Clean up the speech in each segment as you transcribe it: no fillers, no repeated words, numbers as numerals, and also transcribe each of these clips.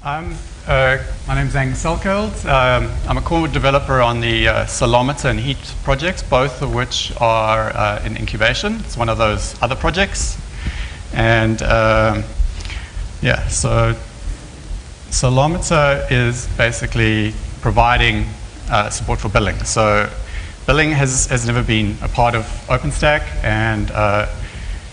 My name's Angus Selkeld. I'm a core developer on the Solometer and Heat projects, both of which are in incubation. It's one of those other projects. And yeah, so Solometer is basically providing support for billing. So billing has never been a part of OpenStack, and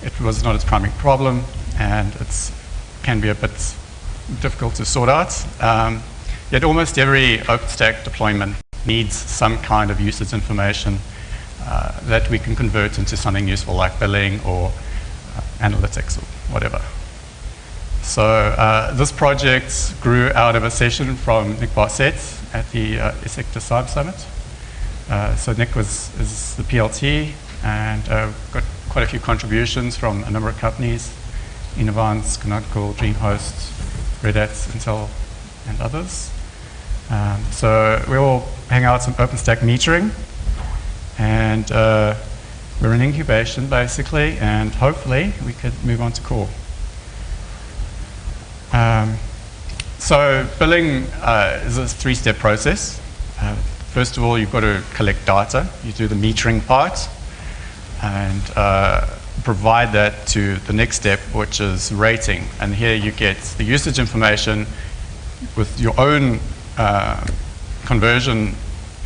it was not its primary problem, and it can be a bit difficult to sort out. Yet almost every OpenStack deployment needs some kind of usage information that we can convert into something useful like billing or analytics or whatever. So this project grew out of a session from Nick Barset at the Sector Cyber Summit. So Nick is the PLT, and got quite a few contributions from a number of companies: Innovance, Canonical, DreamHost, Red Hat, Intel, and others. So we all hang out some OpenStack metering, and we're in incubation basically, and hopefully we could move on to core. So billing is a three-step process. First of all, you've got to collect data. You do the metering part, and provide that to the next step, which is rating. And here you get the usage information with your own conversion,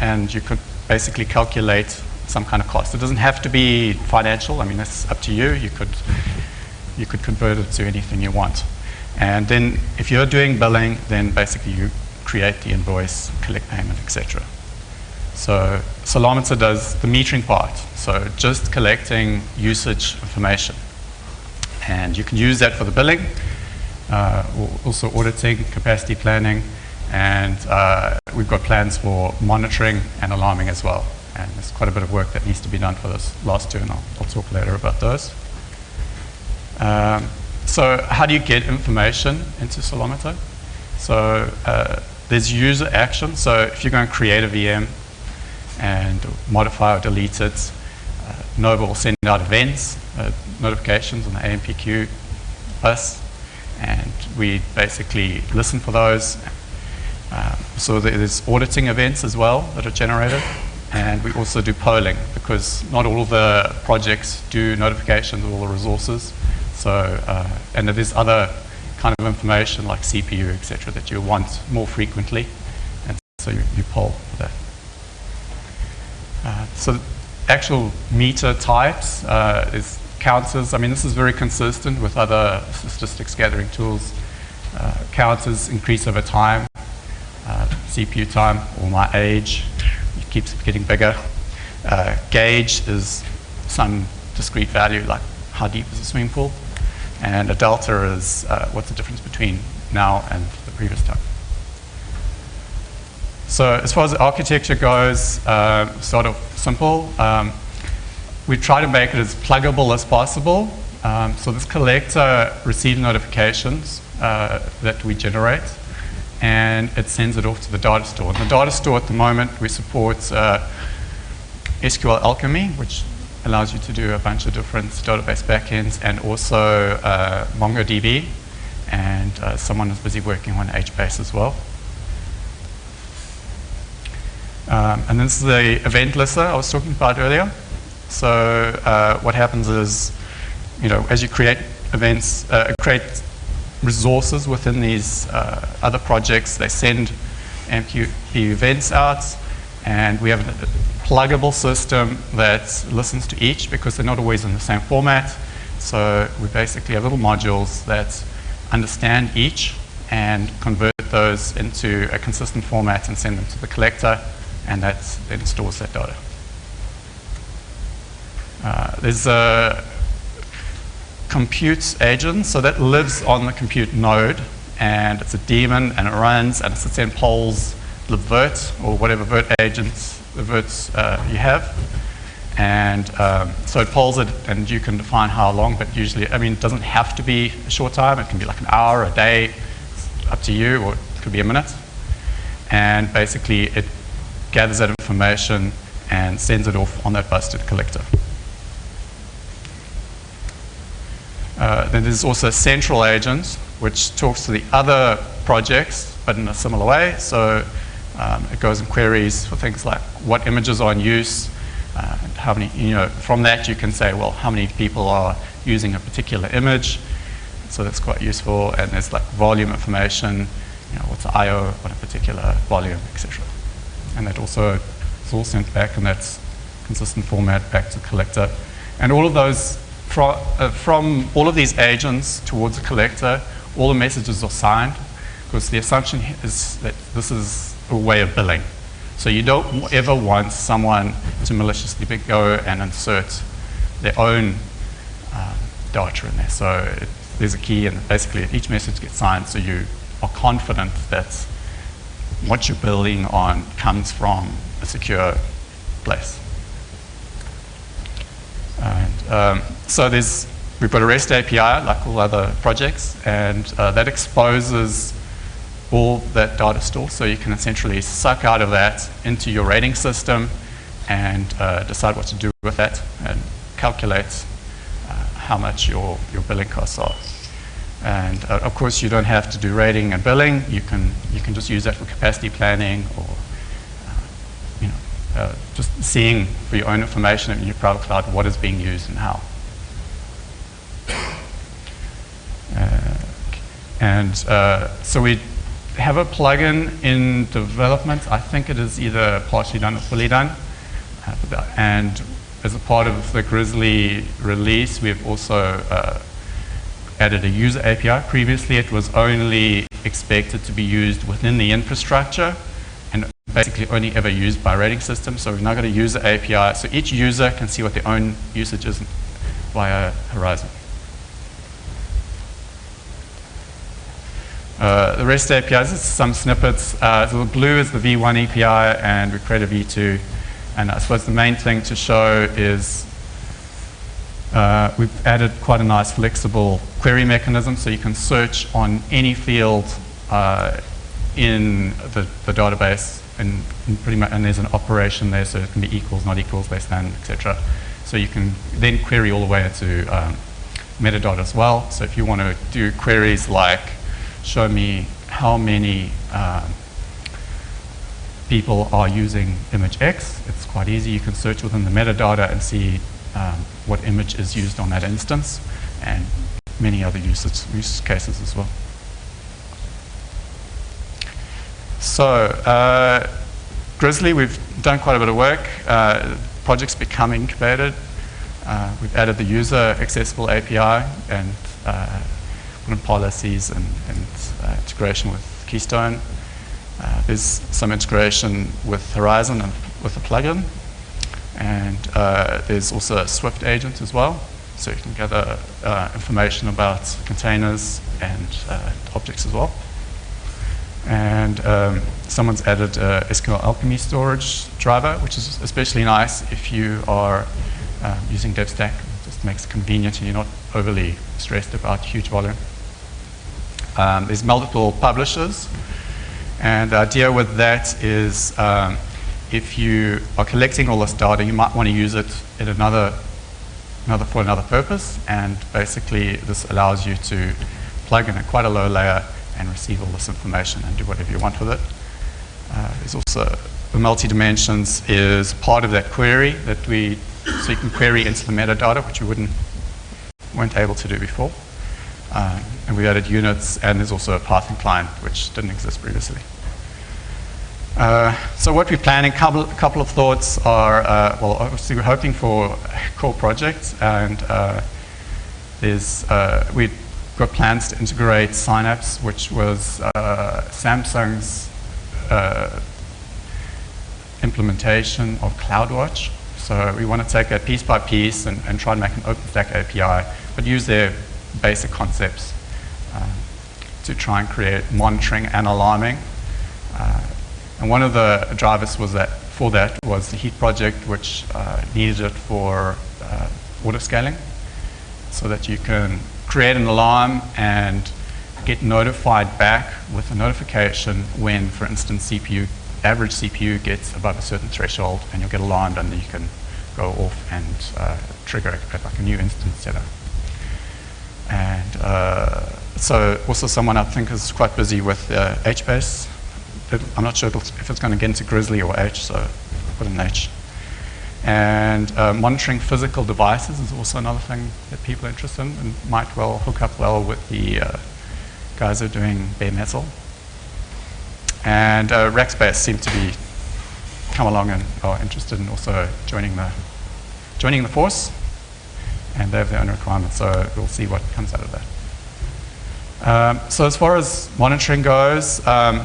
and you could basically calculate some kind of cost. It doesn't have to be financial. I mean, that's up to you. You could convert it to anything you want. And then if you're doing billing, then basically you create the invoice, collect payment, etc. So Solometer does the metering part, so just collecting usage information. And you can use that for the billing, also auditing, capacity planning, and we've got plans for monitoring and alarming as well. And there's quite a bit of work that needs to be done for those last two, and I'll talk later about those. So how do you get information into Solometer? So there's user action. So if you're going to create a VM and modify or delete it, Nova will send out events, notifications on the AMPQ bus, and we basically listen for those. So there's auditing events as well that are generated, and we also do polling, because not all of the projects do notifications of all the resources. So, and there's other kind of information like CPU, etc., that you want more frequently, and so you poll for that. So actual meter types is counters. I mean, this is very consistent with other statistics gathering tools. Counters increase over time. CPU time, or my age, it keeps getting bigger. Gauge is some discrete value, like how deep is the swimming pool. And a delta is what's the difference between now and the previous time. So as far as the architecture goes, sort of simple. We try to make it as pluggable as possible. So this collector receives notifications that we generate, and it sends it off to the data store. And the data store at the moment, we support SQL Alchemy, which allows you to do a bunch of different database backends, and also MongoDB, and someone is busy working on HBase as well. And this is the event lister I was talking about earlier. So what happens is, as you create events, create resources within these other projects, they send MQP events out, and we have a pluggable system that listens to each, because they're not always in the same format. So we basically have little modules that understand each and convert those into a consistent format and send them to the collector, and that then stores that data. There's a compute agent, so that lives on the compute node, and it's a daemon, and it runs, and it sits and polls the vert, or whatever vert agents, the verts you have. And so it polls it, and you can define how long, but usually, I mean, it doesn't have to be a short time. It can be like an hour, a day, it's up to you, or it could be a minute. And basically, it gathers that information and sends it off on that bus to the collector. Then there's also a central agent, which talks to the other projects, but in a similar way. So it goes and queries for things like what images are in use, and how many, from that you can say, well, how many people are using a particular image. So that's quite useful. And there's like volume information, what's the I/O on a particular volume, etc. And that also is all sent back in that consistent format back to the collector. And all of those, from all of these agents towards the collector, all the messages are signed, because the assumption is that this is a way of billing. So you don't ever want someone to maliciously go and insert their own data in there. So there's a key, and basically each message gets signed, so you are confident that what you're building on comes from a secure place. And so we've got a REST API, like all other projects, and that exposes all that data store, so you can essentially suck out of that into your rating system and decide what to do with that and calculate how much your billing costs are. And of course, you don't have to do rating and billing. You can just use that for capacity planning, or just seeing for your own information in your private cloud what is being used and how. So we have a plugin in development. I think it is either partially done or fully done. And as a part of the Grizzly release, we've also added a user API. Previously, it was only expected to be used within the infrastructure and basically only ever used by rating systems. So we've now got a user API. So each user can see what their own usage is via Horizon. The REST APIs is some snippets. So the blue is the V1 API, and we create a V2. And I suppose the main thing to show is we've added quite a nice flexible query mechanism, so you can search on any field in the database, and pretty much, and there's an operation there, so it can be equals, not equals, less than, etc. So you can then query all the way into metadata as well. So if you want to do queries like show me how many people are using image X, it's quite easy. You can search within the metadata and see what image is used on that instance, and many other use cases as well. So Grizzly, we've done quite a bit of work. Project's become incubated. We've added the user accessible API and policies and integration with Keystone. There's some integration with Horizon and with a plugin. And there's also a Swift agent as well, so you can gather information about containers and objects as well. And someone's added SQL Alchemy storage driver, which is especially nice if you are using DevStack. It just makes it convenient and you're not overly stressed about huge volume. There's multiple publishers, and the idea with that is if you are collecting all this data, you might want to use it in for another purpose, and basically this allows you to plug in at quite a low layer and receive all this information and do whatever you want with it. There's also the multi-dimensions is part of that query that so you can query into the metadata, which you weren't able to do before. And we added units, and there's also a pathing client, which didn't exist previously. So what we're planning, a couple of thoughts are, well, obviously we're hoping for a core project, and we've got plans to integrate Synapse, which was Samsung's implementation of CloudWatch. So we want to take that piece by piece and try and make an OpenStack API, but use their basic concepts to try and create monitoring and alarming. And one of the drivers for that was the Heat project, which needed it for auto-scaling, so that you can create an alarm and get notified back with a notification when, for instance, average CPU gets above a certain threshold, and you'll get alarmed, and then you can go off and trigger like a new instance setup. And so also someone I think is quite busy with HBase. I'm not sure if it's going to get into Grizzly or H, so put an H. And monitoring physical devices is also another thing that people are interested in and might well hook up well with the guys who are doing bare metal. And Rackspace seem to be come along and are interested in also joining the force, and they have their own requirements, so we'll see what comes out of that. So as far as monitoring goes, a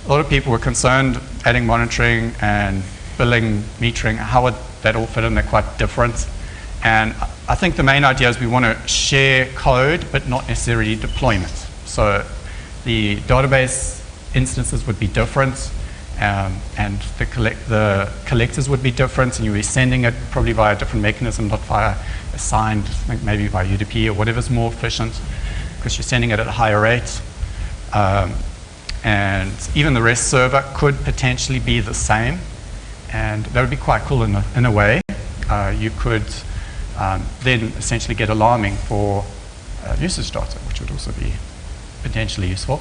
lot of people were concerned adding monitoring and billing, metering, how would that all fit in? They're quite different. And I think the main idea is we want to share code, but not necessarily deployment. So the database instances would be different, and the collectors would be different, and you'll be sending it probably via a different mechanism, not via assigned, maybe via UDP or whatever's more efficient, because you're sending it at a higher rate. And even the REST server could potentially be the same, and that would be quite cool in a way. You could then essentially get alarming for usage data, which would also be potentially useful.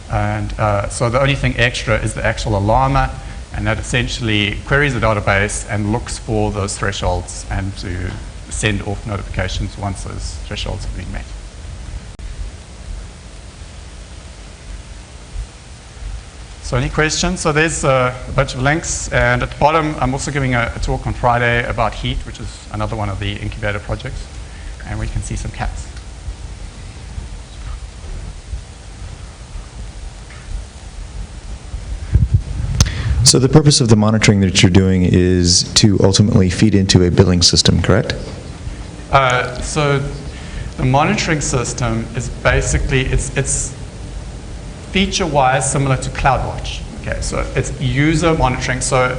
And so the only thing extra is the actual alarmer, and that essentially queries the database and looks for those thresholds and to send off notifications once those thresholds have been met. So any questions? So there's a bunch of links, and at the bottom I'm also giving a talk on Friday about Heat, which is another one of the incubator projects, and we can see some cats. So the purpose of the monitoring that you're doing is to ultimately feed into a billing system, correct? So the monitoring system is basically, it's feature-wise similar to CloudWatch. Okay, so it's user monitoring. So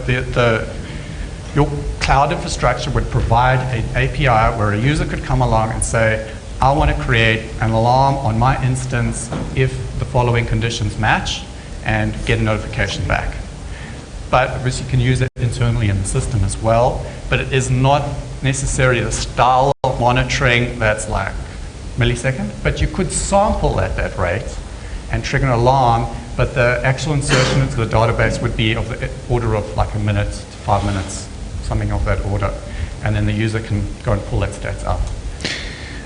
your cloud infrastructure would provide an API where a user could come along and say, I want to create an alarm on my instance if the following conditions match, and get a notification back. But obviously you can use it internally in the system as well, but it is not necessarily the style of monitoring that's like millisecond, but you could sample at that rate and trigger an alarm, but the actual insertion into the database would be of the order of like a minute to 5 minutes, something of that order, and then the user can go and pull that stats out.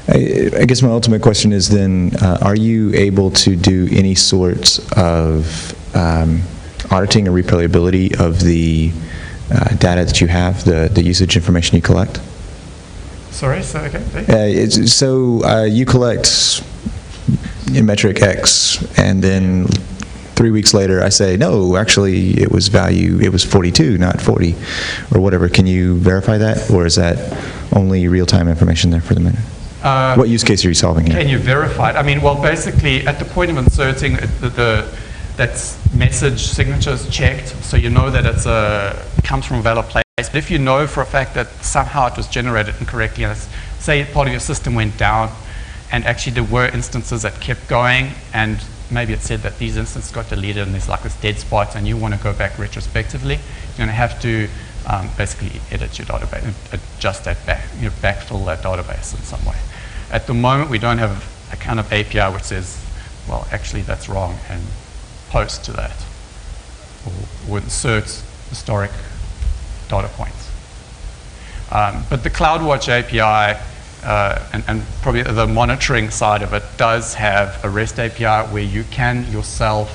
I guess my ultimate question is then, are you able to do any sorts of auditing or replayability of the data that you have, the usage information you collect? Sorry, so okay. So you collect in metric X, and then 3 weeks later I say, no, actually it was 42, not 40, or whatever. Can you verify that, or is that only real-time information there for the minute? What use case are you solving here? Can you verify it? I mean, well, basically at the point of inserting that message signature is checked, so you know that it comes from a valid place. But if you know for a fact that somehow it was generated incorrectly, and say part of your system went down, and actually there were instances that kept going, and maybe it said that these instances got deleted and there's like this dead spot, and you want to go back retrospectively, you're going to have to basically edit your database, and adjust that back, backfill that database in some way. At the moment, we don't have a kind of API which says, well, actually that's wrong, and post to that, or insert historic data points. But the CloudWatch API and probably the monitoring side of it does have a REST API where you can yourself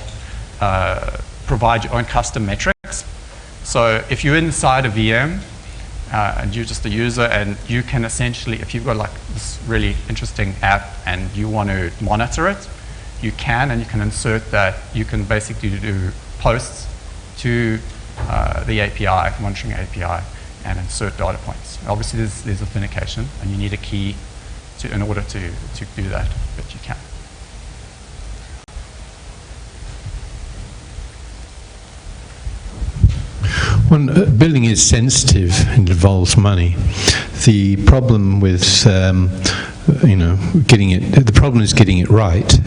provide your own custom metrics. So if you're inside a VM and you're just a user, and you can essentially, if you've got like this really interesting app and you want to monitor it, you can, and you can insert that. You can basically do posts to the API, monitoring API, and insert data points. Obviously there's authentication, and you need a key in order to do that, but you can. Well, billing is sensitive and involves money. The problem with getting it, the problem is getting it right,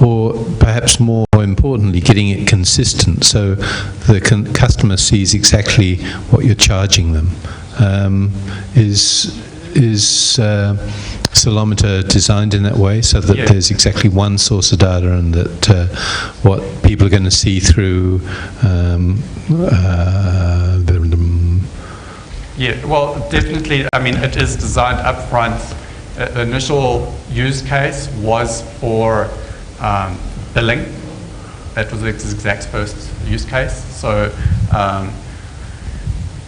or perhaps more importantly, getting it consistent so the customer sees exactly what you're charging them. Is Ceilometer designed in that way, so that Yeah. there's exactly one source of data, and that what people are going to see through Yeah, well, definitely, I mean, it is designed up front. The initial use case was for billing. That was its exact first use case. So,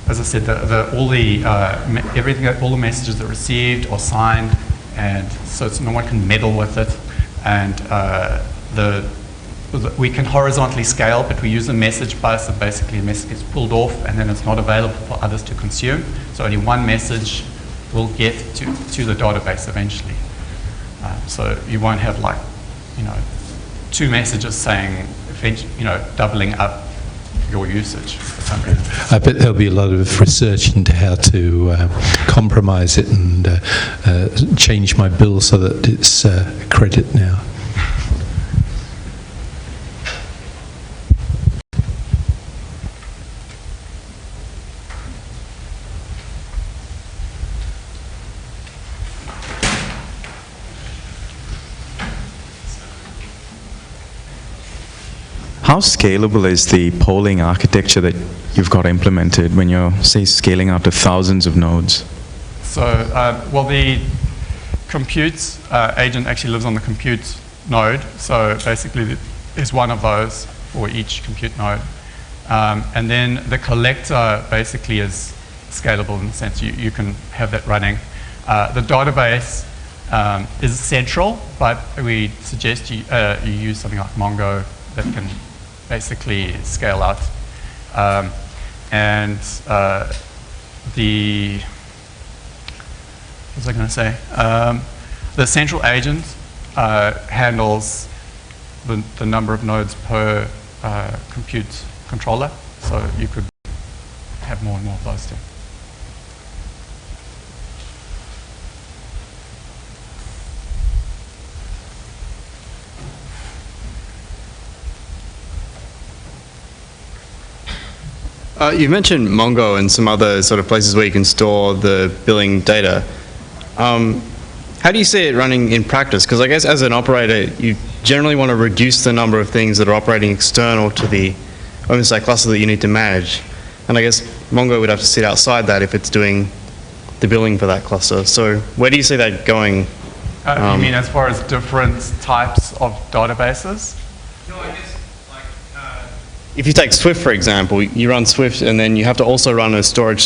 as I said, all the messages that are received are signed, and so no one can meddle with it. And we can horizontally scale, but we use a message bus, and basically a message gets pulled off, and then it's not available for others to consume. So only one message will get to the database eventually. So you won't have two messages saying, doubling up your usage for some reason. I bet there'll be a lot of research into how to compromise it and change my bill so that it's credit now. How scalable is the polling architecture that you've got implemented when you're, say, scaling out to thousands of nodes? So, the compute agent actually lives on the compute node. So basically, there's one of those for each compute node. And then the collector basically is scalable in the sense you can have that running. The database is central, but we suggest you use something like Mongo that can basically scale out. What was I going to say? The central agent handles the number of nodes per compute controller, so you could have more and more of those too. You mentioned Mongo and some other sort of places where you can store the billing data. How do you see it running in practice? Because I guess as an operator, you generally want to reduce the number of things that are operating external to the OpenStack cluster that you need to manage. And I guess Mongo would have to sit outside that if it's doing the billing for that cluster. So where do you see that going? You mean as far as different types of databases? No, I guess if you take Swift, for example, you run Swift and then you have to also run a storage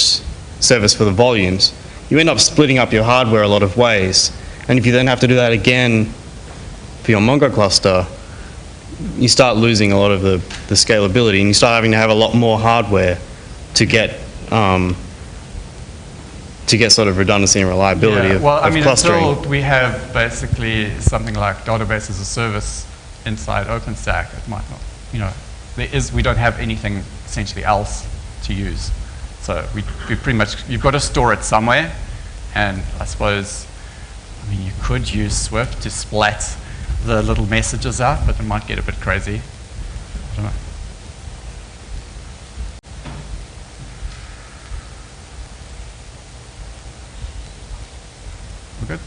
service for the volumes. You end up splitting up your hardware a lot of ways. And if you then have to do that again for your Mongo cluster, you start losing a lot of the scalability, and you start having to have a lot more hardware to get sort of redundancy and reliability of clustering. Until we have basically something like database as a service inside OpenStack, it might not, we don't have anything essentially else to use. So we pretty much, you've got to store it somewhere, and I suppose, you could use Swift to splat the little messages out, but it might get a bit crazy. I don't know. We're good?